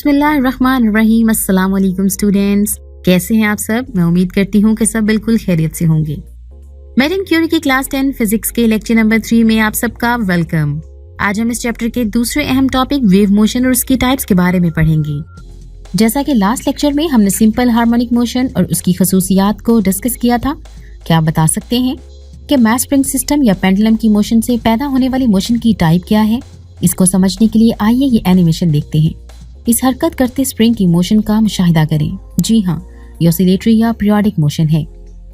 बिस्मिल्लाहिर्रहमानिर्रहीम। अस्सलाम वालेकुम स्टूडेंट्स, कैसे हैं आप सब? मैं उम्मीद करती हूँ कि सब बिल्कुल खैरियत से होंगे। मैडम क्यूरी की क्लास 10 फिजिक्स के लेक्चर नंबर 3 में आप सबका वेलकम। आज हम इस चैप्टर के दूसरे अहम टॉपिक वेव मोशन और उसकी टाइप्स के बारे में पढ़ेंगे। जैसा कि लास्ट लेक्चर में हमने सिंपल हार्मोनिक मोशन और उसकी खसूसियात को डिस्कस किया था, क्या आप बता सकते हैं कि मैस स्प्रिंग सिस्टम या पेंडुलम की मोशन से पैदा होने वाली मोशन की टाइप क्या है? इसको समझने के लिए आइए ये एनिमेशन देखते हैं। इस हरकत करते स्प्रिंग की मोशन का मुशाहिदा करें। जी हाँ, ये ऑसिलेटरी या पीरियोडिक मोशन है,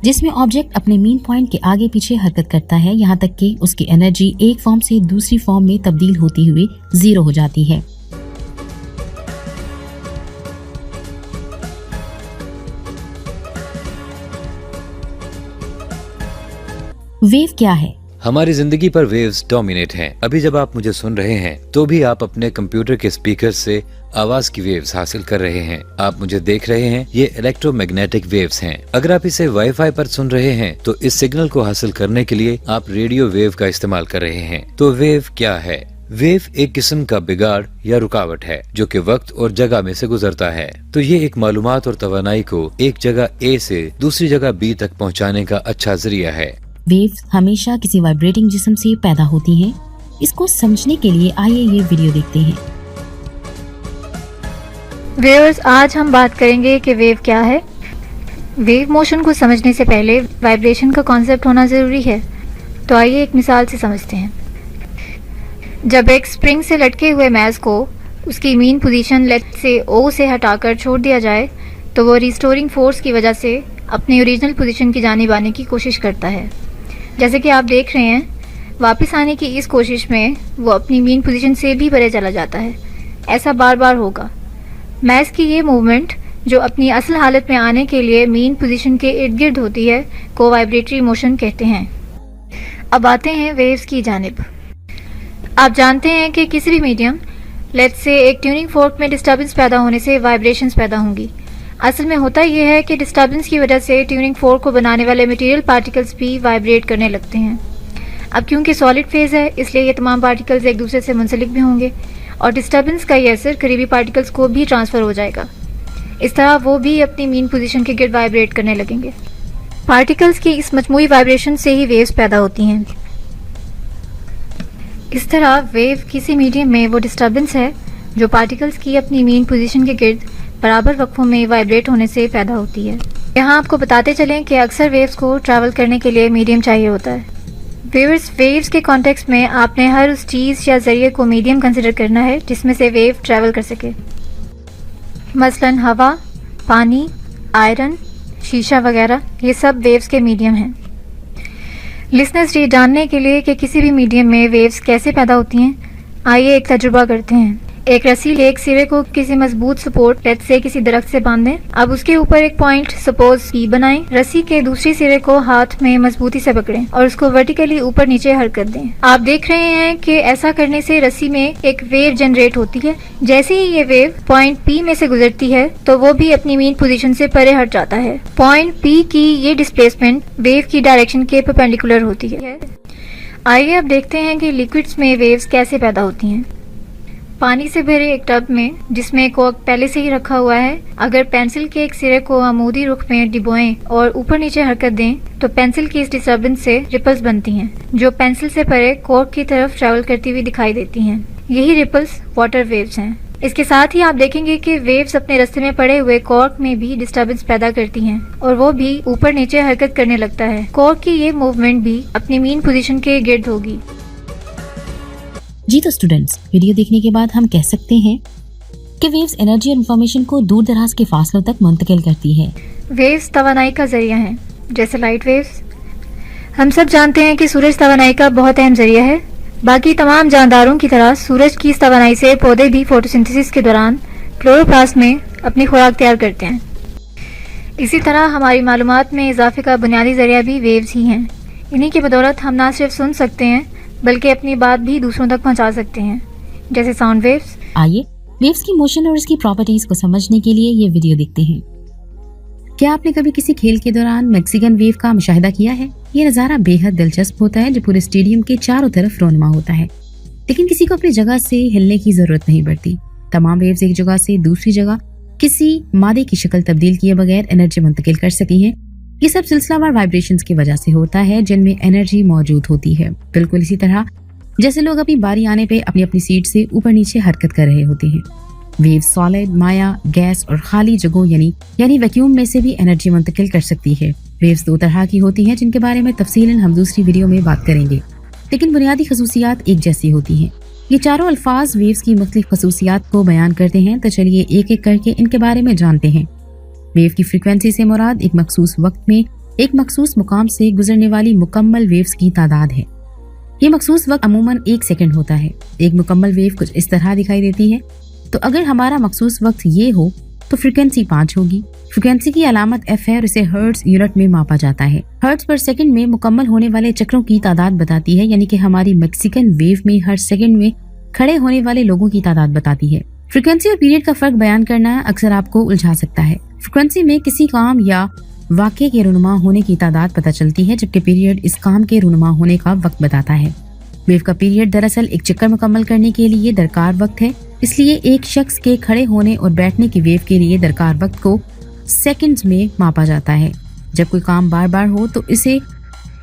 जिसमें ऑब्जेक्ट अपने मीन पॉइंट के आगे पीछे हरकत करता है, यहाँ तक कि उसकी एनर्जी एक फॉर्म से दूसरी फॉर्म में तब्दील होती हुई जीरो हो जाती है। वेव क्या है? हमारी जिंदगी पर वेव्स डोमिनेट हैं। अभी जब आप मुझे सुन रहे हैं तो भी आप अपने कंप्यूटर के स्पीकर से आवाज की वेव्स हासिल कर रहे हैं। आप मुझे देख रहे हैं, ये इलेक्ट्रोमैग्नेटिक वेव्स हैं। अगर आप इसे वाईफाई पर सुन रहे हैं तो इस सिग्नल को हासिल करने के लिए आप रेडियो वेव का इस्तेमाल कर रहे हैं। तो वेव क्या है? वेव एक किस्म का बिगाड़ या रुकावट है जो कि वक्त और जगह में से गुजरता है। तो ये एक मालूमात और तवानाई को एक जगह ए से दूसरी जगह बी तक पहुँचाने का अच्छा जरिया है। वेव्स हमेशा किसी वाइब्रेटिंग जिस्म से पैदा होती हैं। इसको समझने के लिए आइए ये वीडियो देखते हैं। व्यूअर्स, आज हम बात करेंगे कि वेव क्या है। वेव मोशन को समझने से पहले वाइब्रेशन का कॉन्सेप्ट होना ज़रूरी है। तो आइए एक मिसाल से समझते हैं। जब एक स्प्रिंग से लटके हुए मैस को उसकी मीन पोजीशन लेट से ओ से हटाकर छोड़ दिया जाए तो वो रिस्टोरिंग फोर्स की वजह से अपनी ओरिजिनल पोजीशन की जानिब आने की कोशिश करता है। जैसे कि आप देख रहे हैं, वापस आने की इस कोशिश में वो अपनी मीन पोजीशन से भी परे चला जाता है। ऐसा बार बार होगा। मैस की ये मूवमेंट जो अपनी असल हालत में आने के लिए मीन पोजीशन के इर्द गिर्द होती है को वाइब्रेटरी मोशन कहते हैं। अब आते हैं वेव्स की जानिब। आप जानते हैं कि किसी भी मीडियम लेट से एक ट्यूनिंग फोर्क में डिस्टर्बेंस पैदा होने से वाइब्रेशंस पैदा होंगी। असल में होता यह है कि डिस्टर्बेंस की वजह से ट्यूनिंग फोर्क को बनाने वाले मटेरियल पार्टिकल्स भी वाइब्रेट करने लगते हैं। अब क्योंकि सॉलिड फेज है, इसलिए ये तमाम पार्टिकल्स एक दूसरे से मुंसलिक भी होंगे और डिस्टर्बेंस का ये असर करीबी पार्टिकल्स को भी ट्रांसफ़र हो जाएगा। इस तरह वो भी अपनी मीन पोजीशन के गिर्द वाइब्रेट करने लगेंगे। पार्टिकल्स की इस मजमूई वाइब्रेशन से ही वेव्स पैदा होती हैं। इस तरह वेव किसी मीडियम में वो डिस्टर्बेंस है जो पार्टिकल्स की अपनी मीन पोजीशन के गिर्द बराबर वक्फों में वाइब्रेट होने से पैदा होती है। यहाँ आपको बताते चलें कि अक्सर वेव्स को ट्रैवल करने के लिए मीडियम चाहिए होता है। वेव्स के कॉन्टेक्स्ट में आपने हर उस चीज़ या जरिए को मीडियम कंसिडर करना है जिसमें से वेव ट्रैवल कर सके। मसलन हवा, पानी, आयरन, शीशा वगैरह, ये सब वेव्स के मीडियम हैं। लिसनर्स, ये जानने के लिए कि किसी भी मीडियम में वेव्स कैसे पैदा होती हैं, आइए एक तजुर्बा करते हैं। एक रस्सी एक सिरे को किसी मजबूत सपोर्ट लेट से किसी दरख्त से बांध दें। अब उसके ऊपर एक पॉइंट सपोज पी बनाएं। रस्सी के दूसरे सिरे को हाथ में मजबूती से पकड़ें और उसको वर्टिकली ऊपर नीचे हरकत दें। आप देख रहे हैं कि ऐसा करने से रस्सी में एक वेव जनरेट होती है। जैसे ही ये वेव पॉइंट पी में से गुजरती है तो वो भी अपनी मीन पोजीशन से परे हट जाता है। पॉइंट पी की ये डिस्प्लेसमेंट वेव की डायरेक्शन के परपेंडिकुलर होती है। आइए अब देखते हैं कि लिक्विड्स में वेव्स कैसे पैदा होती हैं। पानी से भरे एक टब में जिसमें कोक पहले से ही रखा हुआ है, अगर पेंसिल के एक सिरे को आमूदी रुख में डिबोएं और ऊपर नीचे हरकत दें तो पेंसिल की इस डिस्टर्बेंस से रिपल्स बनती हैं जो पेंसिल से परे कोक की तरफ ट्रैवल करती हुई दिखाई देती हैं। यही रिपल्स वाटर वेव्स हैं। इसके साथ ही आप देखेंगे कि वेव्स अपने रास्ते में पड़े हुए कॉर्क में भी डिस्टर्बेंस पैदा करती हैं और वो भी ऊपर नीचे हरकत करने लगता है। कॉर्क की ये मूवमेंट भी अपनी मीन पोजीशन के गिर्द होगी। जी तो स्टूडेंट्स, वीडियो देखने के बाद हम कह सकते हैं कि वेव्स एनर्जी और इंफॉर्मेशन को दूर दराज के फासलों तक मुंतकिल करती है। वेव्स तवानाई का जरिया हैं, जैसे लाइट वेव्स। हम सब जानते हैं कि सूरज तवानाई का बहुत अहम जरिया है। बाकी तमाम जानदारों की तरह सूरज की इस तवानाई से पौधे भी फोटोसिंथेसिस के दौरान क्लोरोप्लास्ट में अपनी खुराक तैयार करते हैं। इसी तरह हमारी मालूमात में इजाफे का बुनियादी जरिया भी वेव्स ही हैं। इन्हीं की बदौलत हम ना सिर्फ सुन सकते हैं बल्कि अपनी बात भी दूसरों तक पहुंचा सकते हैं, जैसे साउंड वेव्स। आइए वेव्स की मोशन और इसकी प्रॉपर्टीज को समझने के लिए ये वीडियो देखते हैं। क्या आपने कभी किसी खेल के दौरान मैक्सिकन वेव का मुशाहिदा किया है? ये नज़ारा बेहद दिलचस्प होता है जो पूरे स्टेडियम के चारों तरफ रोनमा होता है, लेकिन किसी को अपनी जगह से हिलने की जरूरत नहीं पड़ती। तमाम वेव्स एक जगह से दूसरी जगह किसी मादे की शक्ल तब्दील किए बगैर एनर्जी मुंतकिल कर सकी हैं। ये सब सिलसिलावार वाइब्रेशंस की वजह से होता है जिनमें एनर्जी मौजूद होती है। बिल्कुल इसी तरह जैसे लोग अपनी बारी आने पे अपनी अपनी सीट से ऊपर नीचे हरकत कर रहे होते हैं। वेव सॉलिड, माया, गैस और खाली जगहों यानी वैक्यूम में से भी एनर्जी मुंतकिल कर सकती है। वेव्स दो तरह की होती हैं जिनके बारे में तफसीलन हम दूसरी वीडियो में बात करेंगे, लेकिन बुनियादी खसूसियात एक जैसी होती हैं। ये चारों अल्फाज वेव्स की मुख्तलिफ खसूसियात को बयान करते हैं, तो चलिए एक एक करके इनके बारे में जानते हैं। वेव की फ्रीक्वेंसी से मुराद एक मखसूस वक्त में एक मखसूस मुकाम से गुजरने वाली मुकम्मल वेव्स की तादाद है। ये मखसूस वक्त अमूमन 1 सेकंड होता है। एक मुकम्मल वेव कुछ इस तरह दिखाई देती है। तो अगर हमारा मखसूस वक्त ये हो तो फ्रीक्वेंसी 5 होगी। फ्रीक्वेंसी की अलामत F है और इसे हर्ट्ज यूनिट में मापा जाता है। हर्ट्ज पर सेकंड में मुकम्मल होने वाले चक्रों की तादाद बताती है, यानी कि हमारी मैक्सिकन वेव में हर सेकंड में खड़े होने वाले लोगों की तादाद बताती है। फ्रीक्वेंसी और पीरियड का फर्क बयान करना अक्सर आपको उलझा सकता है। फ्रीक्वेंसी में किसी काम या वाक़े के रुनुमा होने की तादाद पता चलती है, जबकि पीरियड इस काम के रुनुमा होने का वक्त बताता है। वेव का पीरियड दरअसल एक चक्कर मुकम्मल करने के लिए दरकार वक्त है, इसलिए एक शख्स के खड़े होने और बैठने की वेव के लिए दरकार वक्त को सेकंड्स में मापा जाता है। जब कोई काम बार बार हो तो इसे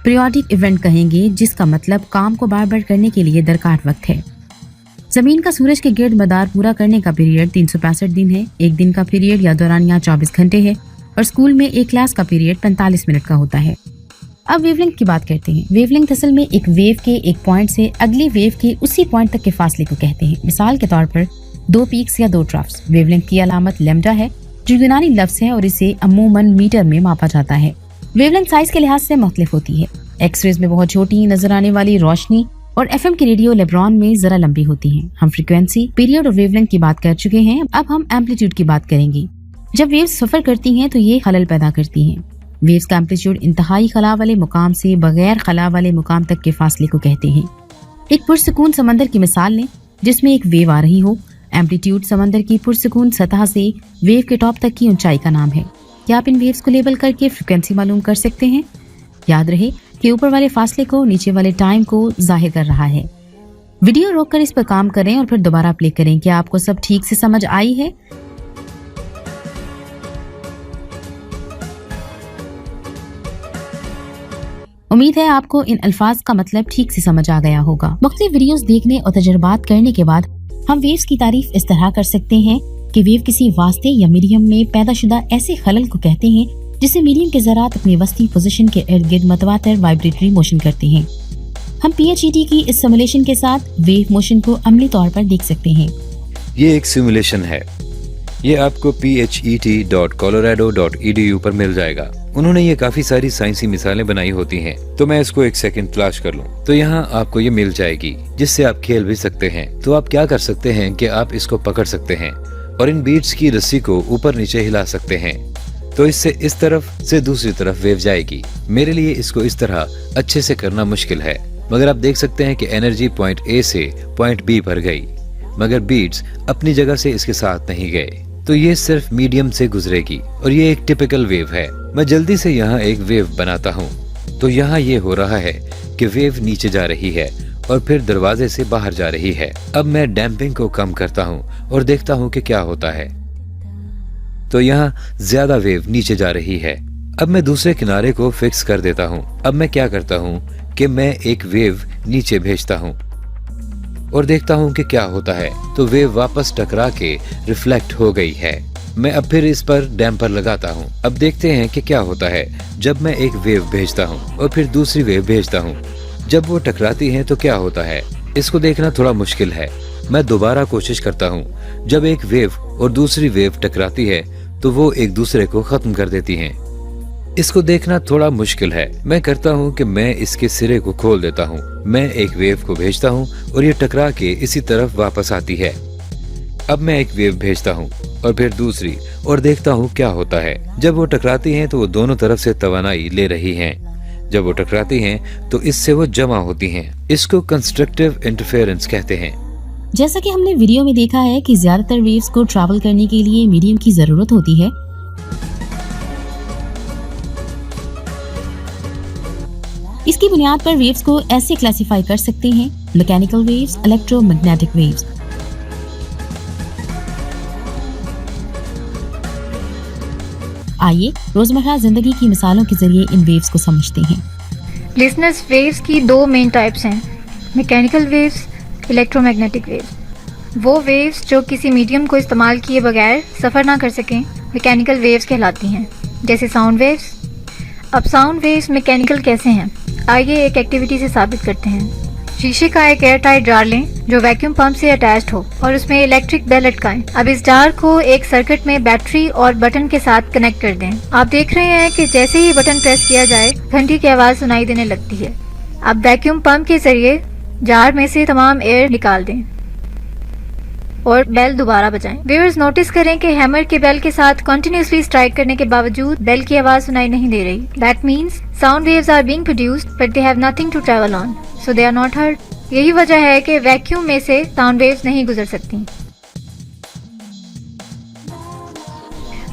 पीरियोडिक इवेंट कहेंगे, जिसका मतलब काम को बार बार करने के लिए दरकार वक्त है। जमीन का सूरज के गिर्द मदार पूरा करने का पीरियड 365 दिन है। एक दिन का पीरियड या दौरानिया 24 घंटे है और स्कूल में एक क्लास का पीरियड 45 मिनट का होता है। अब वेवलेंथ की बात करते हैं। वेवलेंथ असल में एक वेव के एक पॉइंट से अगली वेव के उसी पॉइंट तक के फासले को कहते हैं। मिसाल के तौर पर 2 पीक्स या 2 ट्रफ्स। वेवलेंथ की अलामत लैम्डा है, जो यूनानी लफ्ज है और इसे अमूमन मीटर में मापा जाता है। वेवलेंथ साइज के लिहाज से मुख्तलिफ होती है। एक्सरेज में बहुत छोटी नजर आने वाली रोशनी और एफएम की रेडियो लेब्रॉन में जरा लंबी होती हैं। हम फ्रीक्वेंसी, पीरियड और वेवलेंथ की बात कर चुके हैं। अब हम एम्पलीट्यूड की बात करेंगे। जब वेव्स सफर करती हैं तो ये खलल पैदा करती हैं। वेव्स का एम्पलीट्यूड इंतहाई खला वाले मुकाम से बगैर खला वाले मुकाम तक के फासले को कहते हैं। एक पुरसकून समंदर की मिसाल लें जिसमें एक वेव आ रही हो। एम्पलीट्यूड समंदर की पुरसकून सतह से वेव के टॉप तक की ऊंचाई का नाम है। क्या आप इन वेव्स को लेबल करके फ्रीक्वेंसी मालूम कर सकते हैं? याद रहे कि ऊपर वाले फासले को नीचे वाले टाइम को जाहिर कर रहा है। वीडियो रोककर इस पर काम करें और फिर दोबारा प्ले करें। क्या आपको सब ठीक से समझ आई है? उम्मीद है आपको इन अल्फाज का मतलब ठीक से समझ आ गया होगा। मुख्तलिफ वीडियोस देखने और तजुर्बात करने के बाद हम वेव्स की तारीफ इस तरह कर सकते हैं कि वेव किसी वास्ते या मीडियम में पैदाशुदा ऐसे खलल को कहते हैं जिसे मीडियम के ज़रात अपनी वस्ती पोजीशन के इर्द गिर्द मतवातर वाइब्रेटरी मोशन करते हैं। हम PHET की इस सिमुलेशन के साथ वेव मोशन को अमली तौर पर देख सकते हैं। ये एक सिमुलेशन है। ये आपको phet.colorado.edu पर मिल जाएगा। उन्होंने ये काफी सारी साइंसी मिसालें बनाई होती हैं, तो मैं इसको एक सेकंड फ्लैश कर लूं तो यहाँ आपको ये मिल जाएगी, जिससे आप खेल भी सकते हैं। तो आप क्या कर सकते हैं कि आप इसको पकड़ सकते हैं और इन बीट्स की रस्सी को ऊपर नीचे हिला सकते हैं, तो इससे इस तरफ से दूसरी तरफ वेव जाएगी। मेरे लिए इसको इस तरह अच्छे से करना मुश्किल है, मगर आप देख सकते हैं कि एनर्जी पॉइंट A से पॉइंट B पर गई, मगर बीट्स अपनी जगह से इसके साथ नहीं गए। तो ये सिर्फ मीडियम से गुजरेगी और ये एक टिपिकल वेव है। मैं जल्दी से यहाँ एक वेव बनाता हूँ। तो यहाँ ये हो रहा है कि वेव नीचे जा रही है और फिर दरवाजे से बाहर जा रही है। अब मैं डैम्पिंग को कम करता हूँ और देखता हूँ कि क्या होता है। तो यहाँ ज्यादा वेव नीचे जा रही है। अब मैं दूसरे किनारे को फिक्स कर देता हूँ। अब मैं क्या करता हूँ कि मैं एक वेव नीचे भेजता हूँ और देखता हूँ कि क्या होता है। तो वेव वापस टकरा के रिफ्लेक्ट हो गई है। मैं अब फिर इस पर डैम्पर लगाता हूँ। अब देखते हैं कि क्या होता है जब मैं एक वेव भेजता हूँ और फिर दूसरी वेव भेजता हूँ। जब वो टकराती हैं तो क्या होता है, इसको देखना थोड़ा मुश्किल है। मैं दोबारा कोशिश करता हूँ। जब एक वेव और दूसरी वेव टकराती है तो वो एक दूसरे को खत्म कर देती हैं। इसको देखना थोड़ा मुश्किल है। मैं करता हूँ कि मैं इसके सिरे को खोल देता हूँ। मैं एक वेव को भेजता हूँ और ये टकरा के इसी तरफ वापस आती है। अब मैं एक वेव भेजता हूँ और फिर दूसरी और देखता हूँ क्या होता है। जब वो टकराती हैं तो वो दोनों तरफ से तवानाई ले रही हैं। जब वो टकराती हैं तो इससे वो जमा होती हैं। इसको कंस्ट्रक्टिव इंटरफेरेंस कहते हैं। जैसा कि हमने वीडियो में देखा है कि ज्यादातर वेव्स को ट्रैवल करने के लिए मीडियम की जरूरत होती है। इसकी बुनियाद पर वेव्स को ऐसे क्लासिफाई कर सकते हैं: मैकेनिकल वेव्स, इलेक्ट्रोमैग्नेटिक वेव्स। आइए रोजमर्रा जिंदगी की मिसालों के जरिए इन वेव्स को समझते हैं। लिसनर्स, वेव्स की दो मेन टाइप्स हैं, मैकेनिकल वेव्स, इलेक्ट्रोमैग्नेटिक वेव्स। वो वेव्स जो किसी मीडियम को इस्तेमाल किए बगैर सफ़र ना कर सकें मैकेनिकल वेव्स कहलाती हैं, जैसे साउंड वेव्स। अब साउंड वेव्स मैकेनिकल कैसे हैं, आइए एक एक्टिविटी से साबित करते हैं। शीशे का एक एयर टाइट जार लें जो वैक्यूम पंप से अटैच्ड हो और उसमें इलेक्ट्रिक बेल लटकाएं। अब इस जार को एक सर्किट में बैटरी और बटन के साथ कनेक्ट कर दें। आप देख रहे हैं कि जैसे ही बटन प्रेस किया जाए घंटी की आवाज़ सुनाई देने लगती है। अब वैक्यूम पंप के जरिए जार में से तमाम एयर निकाल दें और बेल दोबारा बजाएं। व्यूअर्स, नोटिस करें कि हैमर के बेल के साथ कंटिन्यूअसली स्ट्राइक करने के बावजूद बेल की आवाज़ सुनाई नहीं दे रही। That means sound waves are being produced but they have nothing to travel on, so they are not heard. यही वजह है कि वैक्यूम में से साउंड वेव्स नहीं गुजर सकती।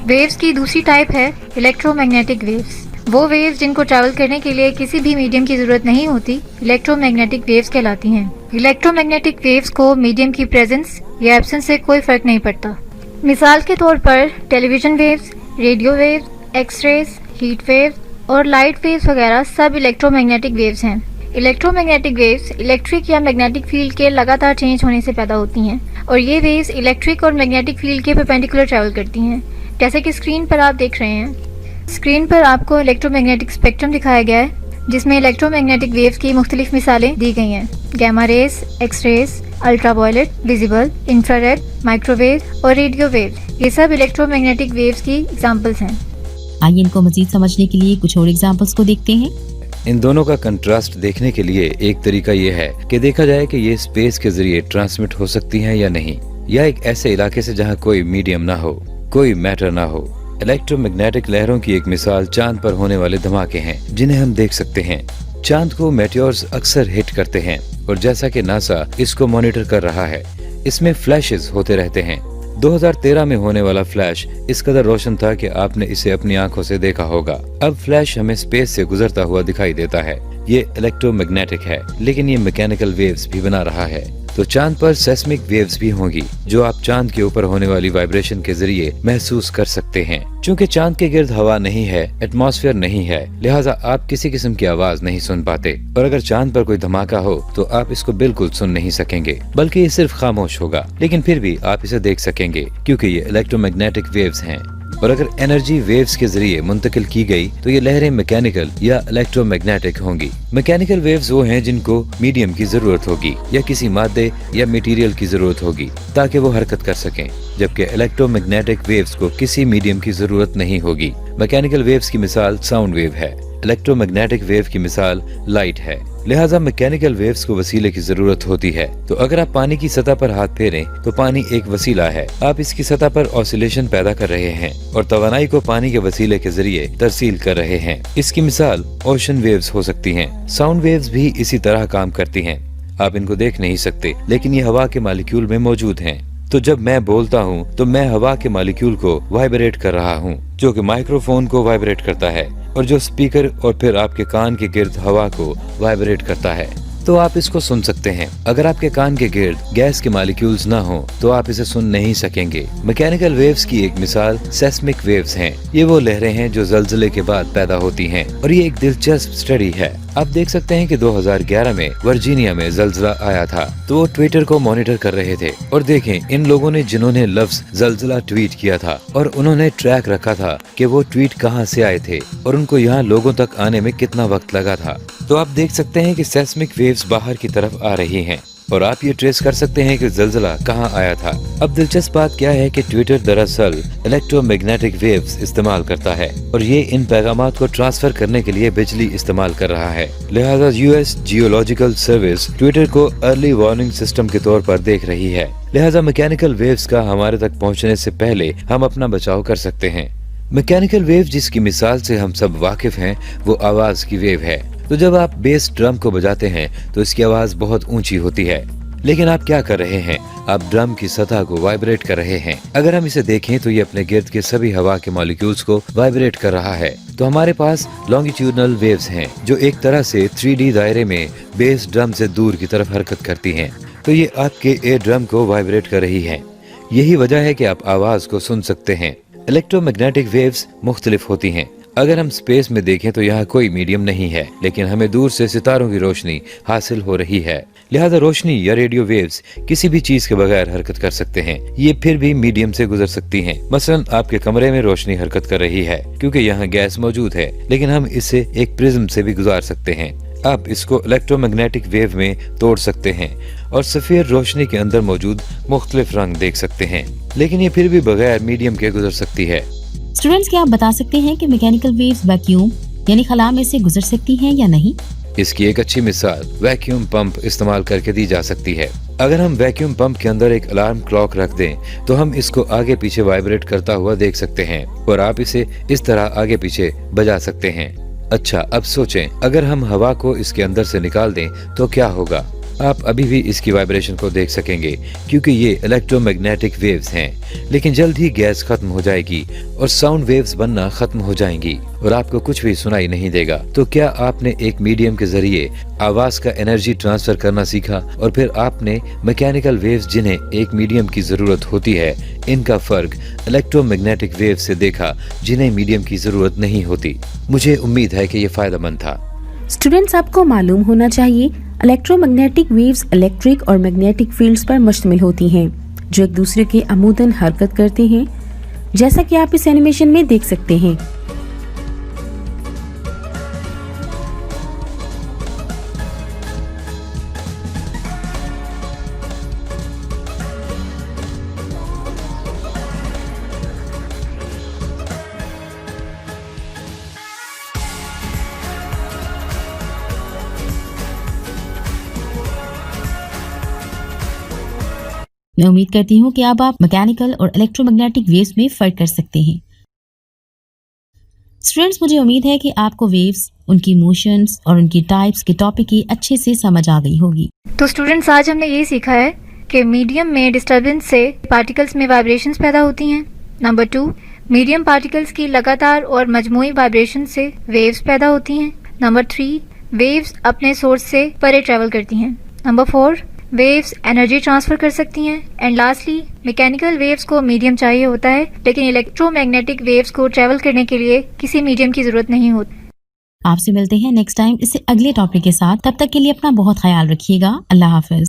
वेव्स की दूसरी टाइप है इलेक्ट्रोमैग्नेटिक वेव्स। वो वेव्स जिनको ट्रैवल करने के लिए किसी भी मीडियम की जरूरत नहीं होती इलेक्ट्रोमैग्नेटिक वेव्स कहलाती हैं। इलेक्ट्रोमैग्नेटिक वेव्स को मीडियम की प्रेजेंस या एब्सेंस से कोई फर्क नहीं पड़ता। मिसाल के तौर पर television waves, radio waves, x rays, heat waves और लाइट वेव्स वगैरह सब इलेक्ट्रोमैग्नेटिक वेव्स हैं। इलेक्ट्रोमैग्नेटिक वेव्स इलेक्ट्रिक या मैग्नेटिक फील्ड के लगातार चेंज होने से पैदा होती हैं और ये वेव्स इलेक्ट्रिक और मैग्नेटिक फील्ड के परपेंडिकुलर ट्रैवल करती हैं, जैसे कि स्क्रीन पर आप देख रहे हैं। स्क्रीन पर आपको इलेक्ट्रोमैग्नेटिक स्पेक्ट्रम दिखाया गया है जिसमें इलेक्ट्रोमैग्नेटिक वेव्स की मुख्तलिफ मिसालें दी गई हैं। Gamma rays, x rays, ultraviolet, visible, infrared, microwave और रेडियो वेव, ये सब इलेक्ट्रोमैग्नेटिक वेव्स की एग्जांपल्स हैं। आइए इनको मजीद समझने के लिए कुछ और एग्जांपल्स को देखते हैं। इन दोनों का कंट्रास्ट देखने के लिए एक तरीका ये है कि देखा जाए कि ये स्पेस के जरिए ट्रांसमिट हो सकती हैं या नहीं, या एक ऐसे इलाके से जहाँ कोई मीडियम ना हो, कोई मैटर ना हो। इलेक्ट्रोमैग्नेटिक लहरों की एक मिसाल चांद पर होने वाले धमाके हैं जिन्हें हम देख सकते हैं। चांद को मेटियोर्स अक्सर हिट करते हैं और जैसा कि नासा इसको मॉनिटर कर रहा है, इसमें फ्लैशेस होते रहते हैं। 2013 में होने वाला फ्लैश इस कदर रोशन था कि आपने इसे अपनी आंखों से देखा होगा। अब फ्लैश हमें स्पेस से गुजरता हुआ दिखाई देता है। ये इलेक्ट्रोमैग्नेटिक है, लेकिन ये मैकेनिकल वेव्स भी बना रहा है। तो चांद पर सेस्मिक वेव्स भी होंगी जो आप चांद के ऊपर होने वाली वाइब्रेशन के जरिए महसूस कर सकते हैं। क्योंकि चांद के गिर्द हवा नहीं है, एटमॉस्फेयर नहीं है, लिहाजा आप किसी किस्म की आवाज नहीं सुन पाते। और अगर चांद पर कोई धमाका हो तो आप इसको बिल्कुल सुन नहीं सकेंगे, बल्कि ये सिर्फ खामोश होगा। लेकिन फिर भी आप इसे देख सकेंगे क्योंकि ये इलेक्ट्रोमैग्नेटिक वेव्स हैं। और अगर एनर्जी वेव्स के जरिए मुंतकिल की गई तो ये लहरें मैकेनिकल या इलेक्ट्रोमैग्नेटिक होंगी। मैकेनिकल वेव्स वो हैं जिनको मीडियम की जरूरत होगी या किसी मादे या मटेरियल की जरूरत होगी ताकि वो हरकत कर सकें, जबकि इलेक्ट्रोमैग्नेटिक वेव्स को किसी मीडियम की जरूरत नहीं होगी। मैकेनिकल वेव्स की मिसाल साउंड वेव है, इलेक्ट्रोमैग्नेटिक वेव की मिसाल लाइट है। लिहाजा मैकेनिकल वेव्स को वसीले की जरूरत होती है। तो अगर आप पानी की सतह पर हाथ फेरें तो पानी एक वसीला है। आप इसकी सतह पर ऑसिलेशन पैदा कर रहे हैं और तवानाई को पानी के वसीले के जरिए तरसील कर रहे हैं। इसकी मिसाल ओशन वेव्स हो सकती हैं। साउंड वेव्स भी इसी तरह काम करती हैं। आप इनको देख नहीं सकते, लेकिन ये हवा के मॉलिक्यूल में मौजूद हैं। तो जब मैं बोलता हूँ तो मैं हवा के मॉलिक्यूल को वाइब्रेट कर रहा हूँ, जो कि माइक्रोफोन को वाइब्रेट करता है और जो स्पीकर और फिर आपके कान के गिर्द हवा को वाइब्रेट करता है। तो आप इसको सुन सकते हैं। अगर आपके कान के गिर्द गैस के मॉलिक्यूल्स ना हो तो आप इसे सुन नहीं सकेंगे। मैकेनिकल वेव्स की एक मिसाल सेस्मिक वेव्स हैं। ये वो लहरें हैं जो ज़लज़ले के बाद पैदा होती हैं और ये एक दिलचस्प स्टडी है। आप देख सकते हैं कि 2011 में वर्जीनिया में ज़लज़ला आया था, तो वो ट्विटर को मॉनिटर कर रहे थे। और देखें, इन लोगों ने जिन्होंने लफ्ज ज़लज़ला ट्वीट किया था और उन्होंने ट्रैक रखा था कि वो ट्वीट कहां से आए थे और उनको यहाँ लोगों तक आने में कितना वक्त लगा था। तो आप देख सकते हैं कि सेस्मिक वेव्स बाहर की तरफ आ रही हैं और आप ये ट्रेस कर सकते हैं कि ज़लज़ला कहां आया था। अब दिलचस्प बात क्या है कि ट्विटर दरअसल इलेक्ट्रोमैग्नेटिक वेव्स इस्तेमाल करता है और ये इन पैगामात को ट्रांसफर करने के लिए बिजली इस्तेमाल कर रहा है। लिहाजा यूएस जियोलॉजिकल सर्विस ट्विटर को अर्ली वार्निंग सिस्टम के तौर पर देख रही है। लिहाजा मैकेनिकल वेव्स का हमारे तक पहुँचने से पहले हम अपना बचाव कर सकते हैं। मैकेनिकल वेव जिसकी मिसाल से हम सब वाकिफ हैं वो आवाज की वेव है। तो जब आप बेस ड्रम को बजाते हैं तो इसकी आवाज बहुत ऊंची होती है, लेकिन आप क्या कर रहे हैं? आप ड्रम की सतह को वाइब्रेट कर रहे हैं। अगर हम इसे देखें तो ये अपने गिर्द के सभी हवा के मॉलिक्यूल्स को वाइब्रेट कर रहा है। तो हमारे पास लॉन्गिट्यूडनल वेव्स हैं जो एक तरह से 3D दायरे में बेस ड्रम से दूर की तरफ हरकत करती हैं। तो ये आपके एयर ड्रम को वाइब्रेट कर रही है। यही वजह है कि आप आवाज को सुन सकते हैं। इलेक्ट्रोमैग्नेटिक वेव्स मुख्तलिफ होती हैं। अगर हम स्पेस में देखें तो यहाँ कोई मीडियम नहीं है, लेकिन हमें दूर से सितारों की रोशनी हासिल हो रही है। लिहाजा रोशनी या रेडियो वेव्स किसी भी चीज के बगैर हरकत कर सकते हैं। ये फिर भी मीडियम से गुजर सकती हैं। मसलन आपके कमरे में रोशनी हरकत कर रही है क्योंकि यहाँ गैस मौजूद है, लेकिन हम इसे एक प्रिज्म से भी गुजार सकते हैं। आप इसको इलेक्ट्रोमैग्नेटिक वेव में तोड़ सकते हैं और सफेद रोशनी के अंदर मौजूद मुख्तलिफ रंग देख सकते हैं, लेकिन ये फिर भी बगैर मीडियम के गुजर सकती है। स्टूडेंट्स, क्या आप बता सकते हैं कि मैकेनिकल वेव्स वैक्यूम यानी खला में से गुजर सकती हैं या नहीं? इसकी एक अच्छी मिसाल वैक्यूम पंप इस्तेमाल करके दी जा सकती है। अगर हम वैक्यूम पंप के अंदर एक अलार्म क्लॉक रख दें तो हम इसको आगे पीछे वाइब्रेट करता हुआ देख सकते हैं और आप इसे इस तरह आगे पीछे बजा सकते हैं। अच्छा, अब सोचें, अगर हम हवा को इसके अंदर से निकाल दें तो क्या होगा? आप अभी भी इसकी वाइब्रेशन को देख सकेंगे क्योंकि ये इलेक्ट्रोमैग्नेटिक वेव्स हैं, लेकिन जल्द ही गैस खत्म हो जाएगी और साउंड वेव्स बनना खत्म हो जाएंगी और आपको कुछ भी सुनाई नहीं देगा। तो क्या आपने एक मीडियम के जरिए आवाज का एनर्जी ट्रांसफर करना सीखा और फिर आपने मैकेनिकल वेव्स जिन्हें एक मीडियम की जरूरत होती है, इनका फर्क इलेक्ट्रोमैग्नेटिक वेव से देखा जिन्हें मीडियम की जरूरत नहीं होती। मुझे उम्मीद है कि ये फायदेमंद था। स्टूडेंट्स, आपको मालूम होना चाहिए इलेक्ट्रोमैग्नेटिक वेव्स इलेक्ट्रिक और मैग्नेटिक फील्ड्स पर मुश्तमिल होती हैं जो एक दूसरे के अमूदन हरकत करते हैं, जैसा कि आप इस एनिमेशन में देख सकते हैं। मैं उम्मीद करती हूँ कि अब आप मैकेनिकल और इलेक्ट्रोमैग्नेटिक वेव्स में फर्क कर सकते हैं। स्टूडेंट्स, मुझे उम्मीद है कि आपको वेव्स, उनकी मोशंस और उनकी टाइप्स के टॉपिक की अच्छे से समझ आ गई होगी। तो स्टूडेंट्स, आज हमने ये सीखा है कि मीडियम में डिस्टर्बेंस से पार्टिकल्स में वाइब्रेशंस पैदा होती हैं। नंबर 2, मीडियम पार्टिकल्स की लगातार और मजमूई वाइब्रेशन से वेव्स पैदा होती हैं। नंबर 3, वेव्स अपने सोर्स से परे ट्रैवल करती हैं। नंबर 4, वेव्स एनर्जी ट्रांसफर कर सकती हैं। एंड लास्टली, मैकेनिकल वेव्स को मीडियम चाहिए होता है, लेकिन इलेक्ट्रोमैग्नेटिक वेव्स को ट्रैवल करने के लिए किसी मीडियम की जरूरत नहीं होती। आपसे मिलते हैं नेक्स्ट टाइम इससे अगले टॉपिक के साथ। तब तक के लिए अपना बहुत ख्याल रखिएगा। अल्लाह हाफिज।